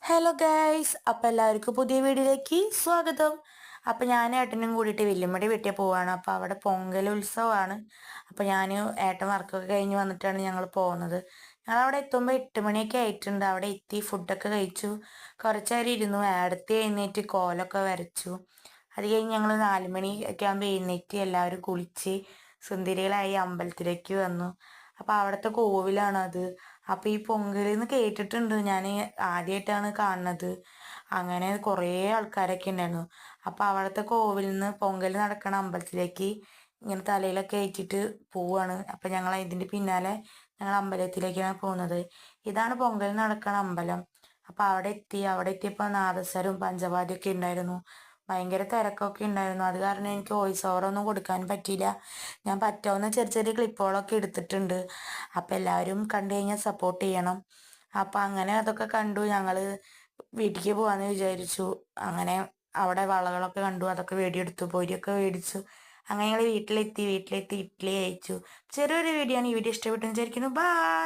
Hello guys, അപ്പം എല്ലാവർക്കും പുതിയ വീഡിയോയിലേക്ക് സ്വാഗതം. അപ്പം ഞാൻ ഏട്ടനും കൂടിയിട്ട് വല്യമ്മയുടെ വീട്ടിൽ പോവാണ്. അപ്പം അവിടെ പൊങ്കൽ ഉത്സവമാണ്. അപ്പം ഞാൻ ഏട്ടൻ വർക്കൊക്കെ കഴിഞ്ഞ് വന്നിട്ടാണ് ഞങ്ങൾ പോകുന്നത്. ഞങ്ങൾ അവിടെ എത്തുമ്പോൾ 8 മണിയൊക്കെ ആയിട്ടുണ്ട്. അവിടെ എത്തി ഫുഡൊക്കെ കഴിച്ചു, കുറച്ച് നേരം ഇരുന്നു. അടുത്ത് എഴുന്നേറ്റ് കോലൊക്കെ വരച്ചു. അത് കഴിഞ്ഞ് ഞങ്ങൾ 4 മണി ഒക്കെ ആകുമ്പോൾ എഴുന്നേറ്റ് എല്ലാവരും കുളിച്ച് സുന്ദരികളായി അമ്പലത്തിലേക്ക് വന്നു. അപ്പം അവിടുത്തെ കോവിലാണത്. അപ്പം ഈ പൊങ്കലെന്ന് കേട്ടിട്ടുണ്ട്, ഞാൻ ആദ്യമായിട്ടാണ് കാണുന്നത്. അങ്ങനെ കുറേ ആൾക്കാരൊക്കെ ഉണ്ടായിരുന്നു. അപ്പം അവിടുത്തെ കോവിലിൽ നിന്ന് പൊങ്കൽ നടക്കണ അമ്പലത്തിലേക്ക് ഇങ്ങനെ തലയിലൊക്കെ ഏറ്റിട്ട് പോവാണ്. അപ്പം ഞങ്ങൾ ഇതിൻ്റെ പിന്നാലെ ഞങ്ങൾ അമ്പലത്തിലേക്കാണ് പോകുന്നത്. ഇതാണ് പൊങ്കൽ നടക്കണ അമ്പലം. അപ്പം അവിടെ എത്തിയപ്പോൾ നാദസ്വരവും പഞ്ചവാദ്യമൊക്കെ ഉണ്ടായിരുന്നു. ഭയങ്കര തിരക്കൊക്കെ ഉണ്ടായിരുന്നു. അത് കാരണം എനിക്ക് വോയിസ് ഓവറൊന്നും കൊടുക്കാൻ പറ്റിയില്ല. ഞാൻ പറ്റാവുന്ന ചെറിയ ചെറിയ ക്ലിപ്പുകളൊക്കെ എടുത്തിട്ടുണ്ട്. അപ്പം എല്ലാവരും കണ്ടു കഴിഞ്ഞാൽ സപ്പോർട്ട് ചെയ്യണം. അപ്പം അങ്ങനെ അതൊക്കെ കണ്ടു. ഞങ്ങൾ വീട്ടിലേക്ക് പോകാമെന്ന് വിചാരിച്ചു. അങ്ങനെ അവിടെ വളകളൊക്കെ കണ്ടു, അതൊക്കെ വേടിയെടുത്തു, പൊരിയൊക്കെ മേടിച്ചു. അങ്ങനെ ഞങ്ങൾ വീട്ടിലെത്തി ഇഡ്ഡലി കഴിച്ചു. ചെറിയൊരു വീഡിയോ ആണ്. ഈ വീഡിയോ ഇഷ്ടപ്പെട്ടെന്ന് വിചാരിക്കുന്നു. ബൈ.